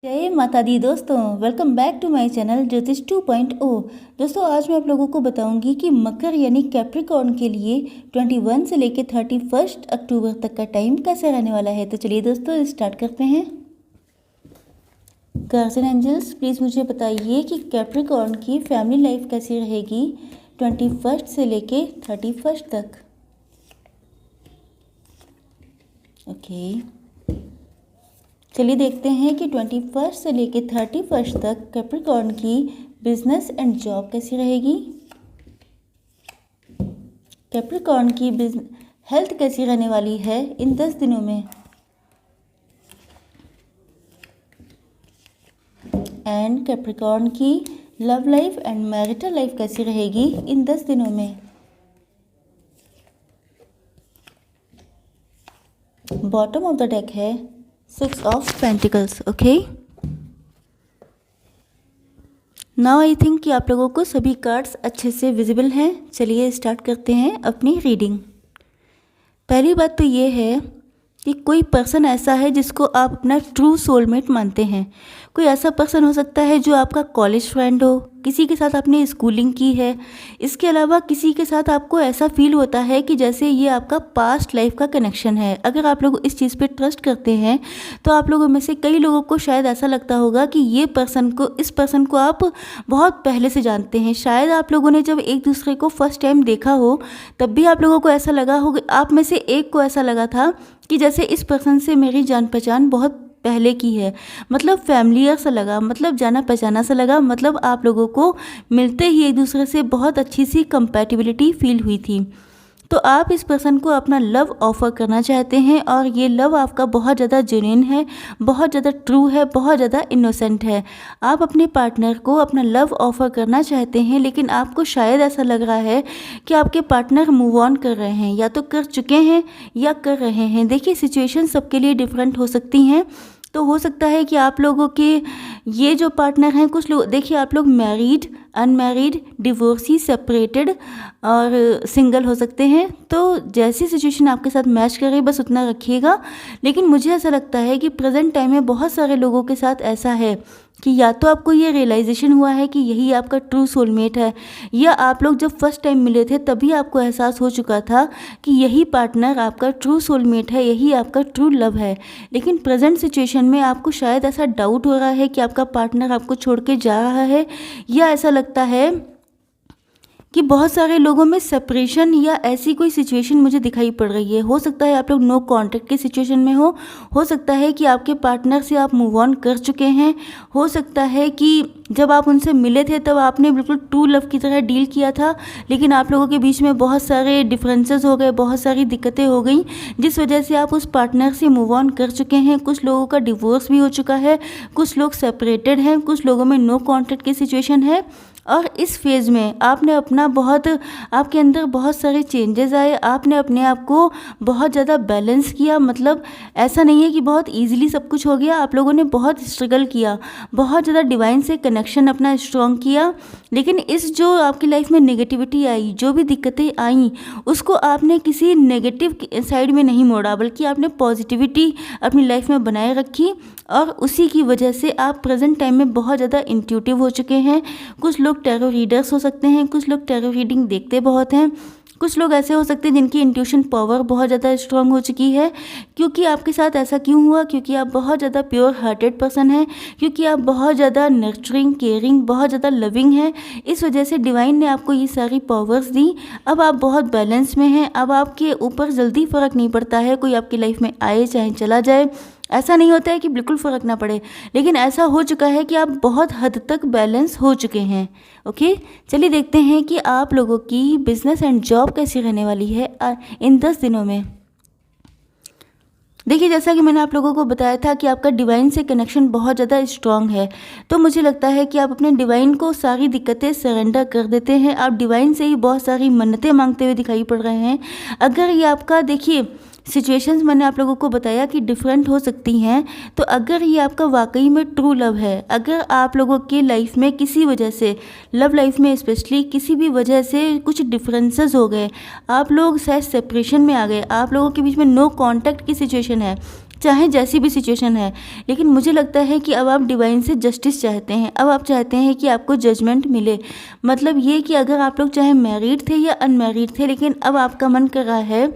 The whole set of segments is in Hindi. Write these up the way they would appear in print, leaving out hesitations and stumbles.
जय माता दी दोस्तों, welcome back to my channel Jyotish 2.0। दोस्तों आज मैं आप लोगों को बताऊंगी कि मकर यानी कैप्रिकॉर्न के लिए 21 से लेकर 31 अक्टूबर तक का टाइम कैसे रहने वाला है। तो चलिए दोस्तों स्टार्ट करते हैं। गार्जियन एंजल्स प्लीज़ मुझे बताइए कि कैप्रिकॉर्न की फैमिली लाइफ कैसी रहेगी 21 से लेके 31 तक। ओके चलिए देखते हैं कि 21 से लेके 31 तक कैप्रिकॉर्न की बिजनेस एंड जॉब कैसी रहेगी। कैप्रिकॉर्न की हेल्थ कैसी रहने वाली है इन 10 दिनों में। एंड कैप्रिकॉर्न की love life and marital life कैसी रहेगी इन 10 दिनों में। बॉटम ऑफ द डेक है 6 of pentacles. Okay now I think कि आप लोगों को सभी कार्ड्स अच्छे से विजिबल हैं। चलिए स्टार्ट करते हैं अपनी रीडिंग। पहली बात तो ये है कि कोई पर्सन ऐसा है जिसको आप अपना ट्रू सोलमेट मानते हैं। कोई ऐसा पर्सन हो सकता है जो आपका कॉलेज फ्रेंड हो, किसी के साथ आपने स्कूलिंग की है। इसके अलावा किसी के साथ आपको ऐसा फील होता है कि जैसे ये आपका पास्ट लाइफ का कनेक्शन है। अगर आप लोग इस चीज़ पे ट्रस्ट करते हैं तो आप लोगों में से कई लोगों को शायद ऐसा लगता होगा कि इस पर्सन को आप बहुत पहले से जानते हैं। शायद आप लोगों ने जब एक दूसरे को फर्स्ट टाइम देखा हो तब भी आप लोगों को ऐसा लगा होगा, आप में से एक को ऐसा लगा था कि जैसे इस पर्सन से मेरी जान पहचान बहुत पहले की है। मतलब फैमिलियर सा लगा, मतलब जाना पहचाना सा लगा। मतलब आप लोगों को मिलते ही एक दूसरे से बहुत अच्छी सी कंपैटिबिलिटी फील हुई थी। तो आप इस पर्सन को अपना लव ऑफ़र करना चाहते हैं और ये लव आपका बहुत ज़्यादा जेन्युइन है, बहुत ज़्यादा ट्रू है, बहुत ज़्यादा इनोसेंट है। आप अपने पार्टनर को अपना लव ऑफ़र करना चाहते हैं, लेकिन आपको शायद ऐसा लग रहा है कि आपके पार्टनर मूव ऑन कर रहे हैं, या तो कर चुके हैं या कर रहे हैं। देखिए सिचुएशन सबके लिए डिफरेंट हो सकती हैं। तो हो सकता है कि आप लोगों के ये जो पार्टनर हैं, कुछ लोग देखिए आप लोग मैरिड, अनमैरिड, डिवोर्सी, सेपरेटेड और सिंगल हो सकते हैं। तो जैसी सिचुएशन आपके साथ मैच कर रही है बस उतना रखिएगा। लेकिन मुझे ऐसा लगता है कि प्रेजेंट टाइम में बहुत सारे लोगों के साथ ऐसा है कि या तो आपको ये रियलाइजेशन हुआ है कि यही आपका ट्रू सोलमेट है, या आप लोग जब फर्स्ट टाइम मिले थे तभी आपको एहसास हो चुका था कि यही पार्टनर आपका ट्रू सोलमेट है, यही आपका ट्रू लव है। लेकिन प्रेजेंट सिचुएशन में आपको शायद ऐसा डाउट हो रहा है कि आपका पार्टनर आपको छोड़ के जा रहा है, या ऐसा लगता है कि बहुत सारे लोगों में सेपरेशन या ऐसी कोई सिचुएशन मुझे दिखाई पड़ रही है। हो सकता है आप लोग नो कॉन्टैक्ट की सिचुएशन में हो सकता है कि आपके पार्टनर से आप मूव ऑन कर चुके हैं, हो सकता है कि जब आप उनसे मिले थे तब आपने बिल्कुल ट्रू लव की तरह डील किया था, लेकिन आप लोगों के बीच में बहुत सारे डिफरेंसेस हो गए, बहुत सारी दिक्कतें हो गई, जिस वजह से आप उस पार्टनर से मूव ऑन कर चुके हैं। कुछ लोगों का डिवोर्स भी हो चुका है, कुछ लोग सेपरेटेड हैं, कुछ लोगों में नो कॉन्टैक्ट की सिचुएशन है। और इस फेज़ में आपके अंदर बहुत सारे चेंजेस आए, आपने अपने आप को बहुत ज़्यादा बैलेंस किया। मतलब ऐसा नहीं है कि बहुत इजीली सब कुछ हो गया, आप लोगों ने बहुत स्ट्रगल किया, बहुत ज़्यादा डिवाइन से कनेक्शन अपना स्ट्रॉन्ग किया। लेकिन इस जो आपकी लाइफ में नेगेटिविटी आई, जो भी दिक्कतें आई, उसको आपने किसी नेगेटिव साइड में नहीं मोड़ा, बल्कि आपने पॉजिटिविटी अपनी लाइफ में बनाए रखी। और उसी की वजह से आप प्रेजेंट टाइम में बहुत ज़्यादा इंट्यूटिव हो चुके हैं। कुछ लोग टैरो रीडर्स हो सकते हैं, कुछ लोग टैरो रीडिंग देखते बहुत हैं, कुछ लोग ऐसे हो सकते हैं जिनकी इंट्यूशन पावर बहुत ज़्यादा स्ट्रांग हो चुकी है। क्योंकि आपके साथ ऐसा क्यों हुआ? क्योंकि आप बहुत ज़्यादा प्योर हार्टेड पर्सन हैं, क्योंकि आप बहुत ज़्यादा नर्चरिंग, केयरिंग, बहुत ज़्यादा लविंग हैं। इस वजह से डिवाइन ने आपको ये सारी पावर्स दी। अब आप बहुत बैलेंस में हैं। अब आपके ऊपर जल्दी फ़र्क नहीं पड़ता है, कोई आपकी लाइफ में आए चाहे चला जाए। ऐसा नहीं होता है कि बिल्कुल फ़र्क ना पड़े, लेकिन ऐसा हो चुका है कि आप बहुत हद तक बैलेंस हो चुके हैं। ओके चलिए देखते हैं कि आप लोगों की बिजनेस एंड जॉब कैसी रहने वाली है इन 10 दिनों में। देखिए जैसा कि मैंने आप लोगों को बताया था कि आपका डिवाइन से कनेक्शन बहुत ज़्यादा स्ट्रांग है। तो मुझे लगता है कि आप अपने डिवाइन को सारी दिक्कतें सरेंडर कर देते हैं। आप डिवाइन से ही बहुत सारी मन्नतें मांगते हुए दिखाई पड़ रहे हैं। अगर ये आपका देखिए सिचुएशंस मैंने आप लोगों को बताया कि डिफरेंट हो सकती हैं, तो अगर ये आपका वाकई में ट्रू लव है, अगर आप लोगों के लाइफ में किसी वजह से, लव लाइफ में स्पेशली किसी भी वजह से कुछ डिफरेंसेस हो गए, आप लोग शायद सेपरेशन में आ गए, आप लोगों के बीच में नो कांटेक्ट की सिचुएशन है, चाहे जैसी भी सिचुएशन है। लेकिन मुझे लगता है कि अब आप डिवाइन से जस्टिस चाहते हैं, अब आप चाहते हैं कि आपको जजमेंट मिले। मतलब ये कि अगर आप लोग चाहे मैरिड थे या अनमैरिड थे, लेकिन अब आपका मन कर रहा है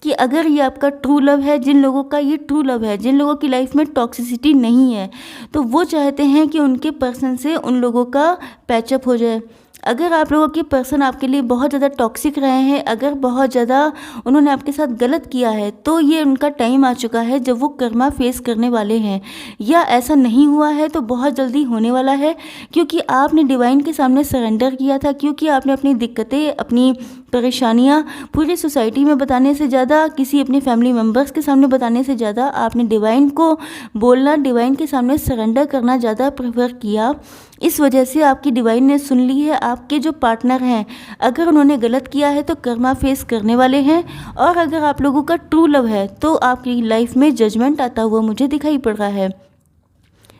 कि अगर ये आपका ट्रू लव है, जिन लोगों का ये ट्रू लव है, जिन लोगों की लाइफ में टॉक्सिसिटी नहीं है, तो वो चाहते हैं कि उनके पर्सन से उन लोगों का पैचअप हो जाए। अगर आप लोगों के पर्सन आपके लिए बहुत ज़्यादा टॉक्सिक रहे हैं, अगर बहुत ज़्यादा उन्होंने आपके साथ गलत किया है, तो ये उनका टाइम आ चुका है जब वो कर्मा फेस करने वाले हैं। या ऐसा नहीं हुआ है तो बहुत जल्दी होने वाला है, क्योंकि आपने डिवाइन के सामने सरेंडर किया था, क्योंकि आपने अपनी दिक्कतें, अपनी परेशानियाँ पूरी सोसाइटी में बताने से ज़्यादा, किसी अपने फैमिली मेम्बर्स के सामने बताने से ज़्यादा आपने डिवाइन को बोलना, डिवाइन के सामने सरेंडर करना ज़्यादा प्रेफर किया। इस वजह से आपकी डिवाइन ने सुन ली है। आपके जो पार्टनर हैं, अगर उन्होंने गलत किया है तो कर्मा फेस करने वाले हैं, और अगर आप लोगों का ट्रू लव है तो आपकी लाइफ में जजमेंट आता हुआ मुझे दिखाई पड़ रहा है।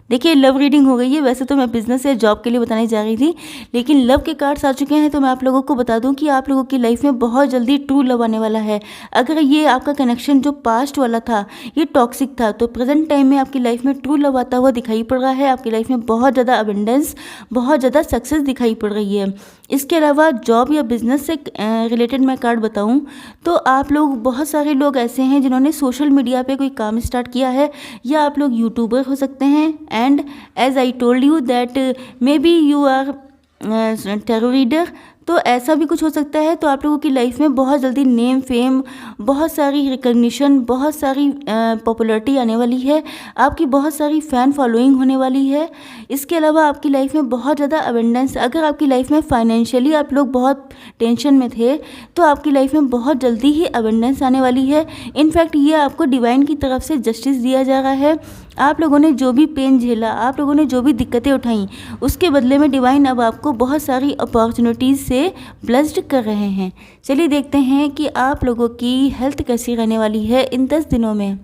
देखिए, लव रीडिंग हो गई है। वैसे तो मैं बिजनेस या जॉब के लिए बताने जा रही थी, लेकिन लव के कार्ड्स आ चुके हैं, तो मैं आप लोगों को बता दूं कि आप लोगों की लाइफ में बहुत जल्दी ट्रू लव आने वाला है। अगर ये आपका कनेक्शन जो पास्ट वाला था ये टॉक्सिक था, तो प्रेजेंट टाइम में आपकी लाइफ में ट्रू लव आता हुआ दिखाई पड़ रहा है। आपकी लाइफ में बहुत ज़्यादा अबेंडेंस, बहुत ज़्यादा सक्सेस दिखाई पड़ रही है। इसके अलावा जॉब या बिजनेस से रिलेटेड मैं कार्ड बताऊं तो आप लोग, बहुत सारे लोग ऐसे हैं जिन्होंने सोशल मीडिया पे कोई काम स्टार्ट किया है, या आप लोग यूट्यूबर हो सकते हैं। And as I told you that may be you are tarot reader, तो ऐसा भी कुछ हो सकता है। तो आप लोगों की लाइफ में बहुत जल्दी नेम, फेम, बहुत सारी रिकग्निशन, बहुत सारी पॉपुलैरिटी आने वाली है। आपकी बहुत सारी फ़ैन फॉलोइंग होने वाली है। इसके अलावा आपकी लाइफ में बहुत ज़्यादा अबेंडेंस, अगर आपकी लाइफ में फाइनेंशियली आप लोग बहुत टेंशन में थे, तो आपकी लाइफ में बहुत जल्दी ही अबेंडेंस आने वाली है। इनफैक्ट ये आपको डिवाइन की तरफ से जस्टिस दिया जा रहा है। आप लोगों ने जो भी पेन झेला, आप लोगों ने जो भी दिक्कतें उठाई, उसके बदले में डिवाइन अब आपको बहुत सारी अपॉर्चुनिटीज़ से ब्लेस्ड कर रहे हैं। चलिए देखते हैं कि आप लोगों की हेल्थ कैसी रहने वाली है इन 10 दिनों में।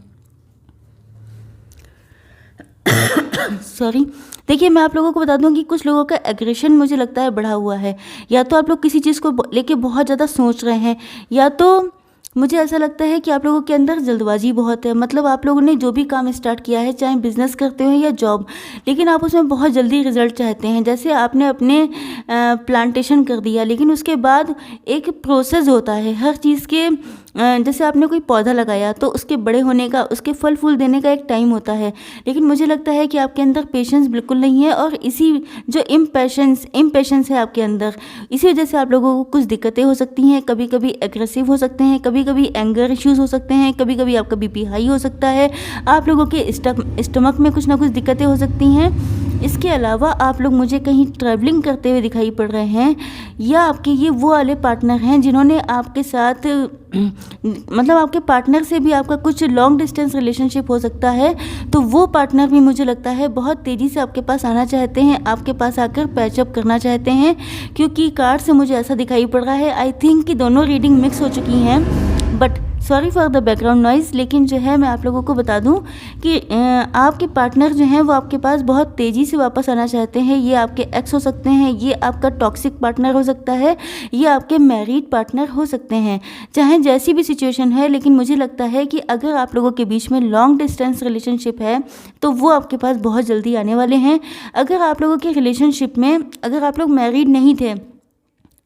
सॉरी। देखिए, मैं आप लोगों को बता दूं कि कुछ लोगों का एग्रेशन मुझे लगता है बढ़ा हुआ है। या तो आप लोग किसी चीज़ को लेके बहुत ज़्यादा सोच रहे हैं, या तो मुझे ऐसा लगता है कि आप लोगों के अंदर जल्दबाजी बहुत है। मतलब आप लोगों ने जो भी काम स्टार्ट किया है, चाहे बिजनेस करते हो या जॉब, लेकिन आप उसमें बहुत जल्दी रिजल्ट चाहते हैं। जैसे आपने अपने प्लांटेशन कर दिया, लेकिन उसके बाद एक प्रोसेस होता है हर चीज़ के। जैसे आपने कोई पौधा लगाया तो उसके बड़े होने का, उसके फल फूल देने का एक टाइम होता है, लेकिन मुझे लगता है कि आपके अंदर पेशेंस बिल्कुल नहीं है, और इसी जो इम्पेशेंस है आपके अंदर, इसी वजह से आप लोगों को कुछ दिक्कतें हो सकती हैं। कभी कभी एग्रेसिव हो सकते हैं, कभी कभी एंगर इश्यूज़ हो सकते हैं, कभी कभी आपका बीपी हाई हो सकता है, आप लोगों के स्टमक में कुछ ना कुछ दिक्कतें हो सकती हैं। इसके अलावा आप लोग मुझे कहीं ट्रैवलिंग करते हुए दिखाई पड़ रहे हैं, या आपके ये वो वाले पार्टनर हैं जिन्होंने आपके साथ मतलब आपके पार्टनर से भी आपका कुछ लॉन्ग डिस्टेंस रिलेशनशिप हो सकता है। तो वो पार्टनर भी मुझे लगता है बहुत तेज़ी से आपके पास आना चाहते हैं, आपके पास आकर पैचअप करना चाहते हैं, क्योंकि कार्ड से मुझे ऐसा दिखाई पड़ रहा है। आई थिंक कि दोनों रीडिंग मिक्स हो चुकी हैं, but sorry for the background noise. लेकिन जो है, मैं आप लोगों को बता दूं कि आपके पार्टनर जो हैं वो आपके पास बहुत तेज़ी से वापस आना चाहते हैं। ये आपके एक्स हो सकते हैं, ये आपका टॉक्सिक पार्टनर हो सकता है, ये आपके मैरिड पार्टनर हो सकते हैं। चाहे जैसी भी सिचुएशन है, लेकिन मुझे लगता है कि अगर आप लोगों के बीच में लॉन्ग डिस्टेंस रिलेशनशिप है तो वो आपके पास बहुत जल्दी आने वाले हैं। अगर आप लोगों के रिलेशनशिप में, अगर आप लोग मैरिड नहीं थे,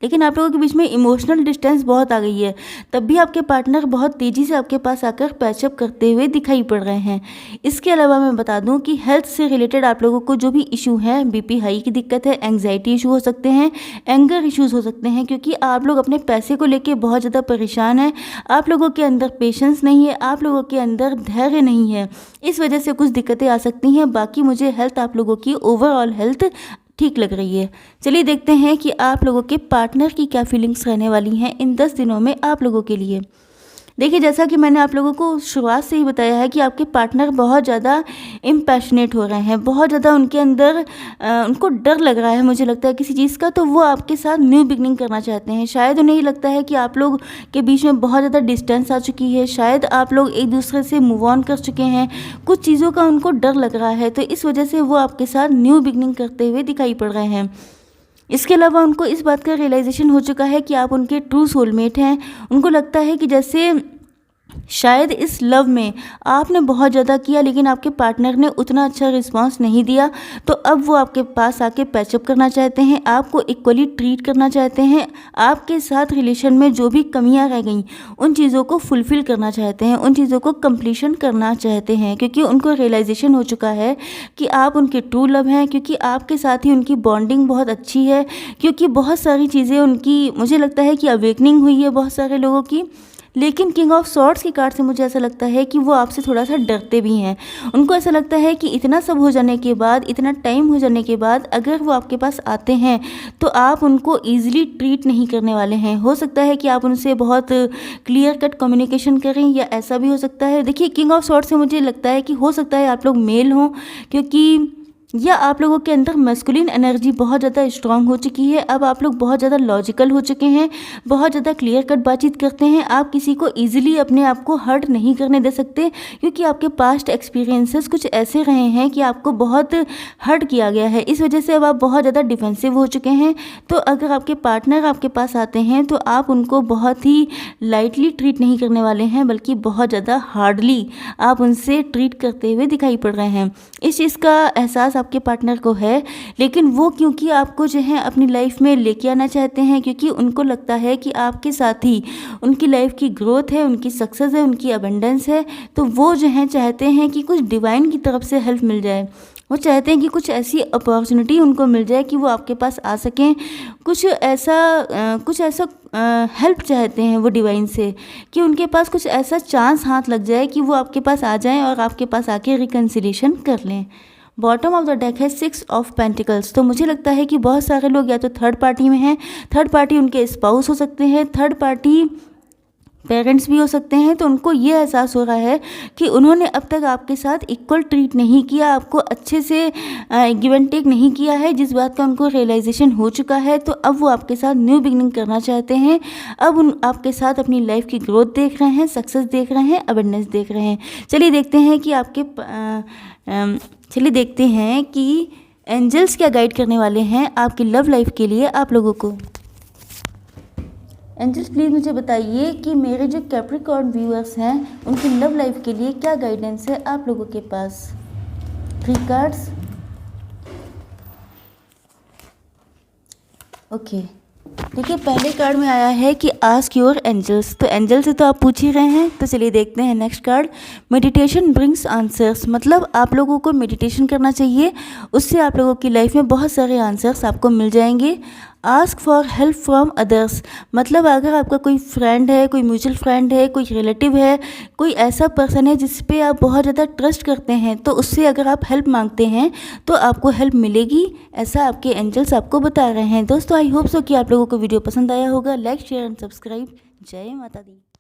लेकिन आप लोगों के बीच में इमोशनल डिस्टेंस बहुत आ गई है, तब भी आपके पार्टनर बहुत तेज़ी से आपके पास आकर पैचअप करते हुए दिखाई पड़ रहे हैं। इसके अलावा मैं बता दूं कि हेल्थ से रिलेटेड आप लोगों को जो भी इशू है, बीपी हाई की दिक्कत है, एंग्जाइटी इशू हो सकते हैं, एंगर इश्यूज़ हो सकते हैं, क्योंकि आप लोग अपने पैसे को लेकर बहुत ज़्यादा परेशान हैं। आप लोगों के अंदर पेशेंस नहीं है, आप लोगों के अंदर धैर्य नहीं है, इस वजह से कुछ दिक्कतें आ सकती हैं। बाकी मुझे हेल्थ, आप लोगों की ओवरऑल हेल्थ ठीक लग रही है। चलिए देखते हैं कि आप लोगों के पार्टनर की क्या फीलिंग्स रहने वाली हैं इन 10 दिनों में आप लोगों के लिए। देखिए, जैसा कि मैंने आप लोगों को शुरुआत से ही बताया है कि आपके पार्टनर बहुत ज़्यादा इम्पैशनेट हो रहे हैं, बहुत ज़्यादा उनके अंदर उनको डर लग रहा है, मुझे लगता है किसी चीज़ का, तो वो आपके साथ न्यू बिगनिंग करना चाहते हैं। शायद उन्हें ये लगता है कि आप लोग के बीच में बहुत ज़्यादा डिस्टेंस आ चुकी है, शायद आप लोग एक दूसरे से मूव ऑन कर चुके हैं, कुछ चीज़ों का उनको डर लग रहा है, तो इस वजह से वो आपके साथ न्यू बिगनिंग करते हुए दिखाई पड़ रहे हैं। इसके अलावा उनको इस बात का रियलाइजेशन हो चुका है कि आप उनके ट्रू सोलमेट हैं। उनको लगता है कि जैसे शायद इस लव में आपने बहुत ज़्यादा किया लेकिन आपके पार्टनर ने उतना अच्छा रिस्पांस नहीं दिया, तो अब वो आपके पास आके पैचअप करना चाहते हैं, आपको इक्वली ट्रीट करना चाहते हैं, आपके साथ रिलेशन में जो भी कमियां रह गई उन चीज़ों को फुलफ़िल करना चाहते हैं, उन चीज़ों को कंप्लीशन करना चाहते हैं, क्योंकि उनको रियलाइजेशन हो चुका है कि आप उनके ट्रू लव हैं, क्योंकि आपके साथ ही उनकी बॉन्डिंग बहुत अच्छी है, क्योंकि बहुत सारी चीज़ें उनकी, मुझे लगता है कि अवेकनिंग हुई है बहुत सारे लोगों की। लेकिन किंग ऑफ सॉर्ड्स की कार्ड से मुझे ऐसा लगता है कि वो आपसे थोड़ा सा डरते भी हैं। उनको ऐसा लगता है कि इतना सब हो जाने के बाद, इतना टाइम हो जाने के बाद अगर वो आपके पास आते हैं तो आप उनको ईजिली ट्रीट नहीं करने वाले हैं। हो सकता है कि आप उनसे बहुत क्लियर कट कम्युनिकेशन करें, या ऐसा भी हो सकता है। देखिए, किंग ऑफ सॉर्ड्स से मुझे लगता है कि हो सकता है आप लोग मेल हों, क्योंकि या आप लोगों के अंदर मैस्कुलिन एनर्जी बहुत ज़्यादा स्ट्रांग हो चुकी है। अब आप लोग बहुत ज़्यादा लॉजिकल हो चुके हैं, बहुत ज़्यादा क्लियर कट बातचीत करते हैं। आप किसी को इजीली अपने आप को हर्ट नहीं करने दे सकते, क्योंकि आपके पास्ट एक्सपीरियंसेस कुछ ऐसे रहे हैं कि आपको बहुत हर्ट किया गया है। इस वजह से अब आप बहुत ज़्यादा डिफेंसिव हो चुके हैं। तो अगर आपके पार्टनर आपके पास आते हैं तो आप उनको बहुत ही लाइटली ट्रीट नहीं करने वाले हैं, बल्कि बहुत ज़्यादा हार्डली आप उनसे ट्रीट करते हुए दिखाई पड़ रहे हैं। इस चीज़ का एहसास आपके पार्टनर को है, लेकिन वो क्योंकि आपको जो है अपनी लाइफ में लेके आना चाहते हैं, क्योंकि उनको लगता है कि आपके साथ ही उनकी लाइफ की ग्रोथ है, उनकी सक्सेस है, उनकी अबंडेंस है। तो वो जो है चाहते हैं कि कुछ डिवाइन की तरफ से हेल्प मिल जाए। वो चाहते हैं कि कुछ ऐसी अपॉर्चुनिटी उनको मिल जाए कि वो आपके पास आ सकें। कुछ ऐसा हेल्प चाहते हैं वो डिवाइन से, कि उनके पास कुछ ऐसा चांस हाथ लग जाए कि वो आपके पास आ जाएं और आपके पास आके रिकन्सिलिएशन कर लें। बॉटम ऑफ द डेक है 6 ऑफ पेंटिकल्स। तो मुझे लगता है कि बहुत सारे लोग या तो थर्ड पार्टी में हैं, थर्ड पार्टी उनके स्पाउस हो सकते हैं, थर्ड पार्टी पेरेंट्स भी हो सकते हैं। तो उनको ये एहसास हो रहा है कि उन्होंने अब तक आपके साथ इक्वल ट्रीट नहीं किया, आपको अच्छे से गिव एंड टेक नहीं किया है, जिस बात का उनको रियलाइजेशन हो चुका है। तो अब वो आपके साथ न्यू बिगनिंग करना चाहते हैं। अब उन आपके साथ अपनी लाइफ की ग्रोथ देख रहे हैं, सक्सेस देख रहे हैं, अबंडेंस देख रहे हैं। चलिए देखते हैं कि एंजल्स क्या गाइड करने वाले हैं आपकी लव लाइफ के लिए आप लोगों को। एंजल्स प्लीज़ मुझे बताइए कि मेरे जो कैप्रिकॉर्न व्यूअर्स हैं उनकी लव लाइफ के लिए क्या गाइडेंस है आप लोगों के पास। 3 कार्ड्स। ओके, देखिए पहले कार्ड में आया है कि आस्क योर एंजल्स। तो एंजल से तो आप पूछ ही रहे हैं, तो चलिए देखते हैं next card. Meditation brings answers, मतलब आप लोगों को मेडिटेशन करना चाहिए, उससे आप लोगों की लाइफ में बहुत सारे आंसर्स आपको मिल जाएंगे। Ask for help from others, मतलब अगर आपका कोई फ्रेंड है, कोई म्यूचुअल फ्रेंड है, कोई रिलेटिव है, कोई ऐसा पर्सन है जिस पे आप बहुत ज़्यादा ट्रस्ट करते हैं, तो उससे अगर आप हेल्प मांगते हैं तो आपको हेल्प मिलेगी, ऐसा आपके एंजल्स आपको बता रहे हैं। दोस्तों आई होप सो कि आप लोगों को वीडियो पसंद आया होगा। Like share and subscribe. जय माता दी।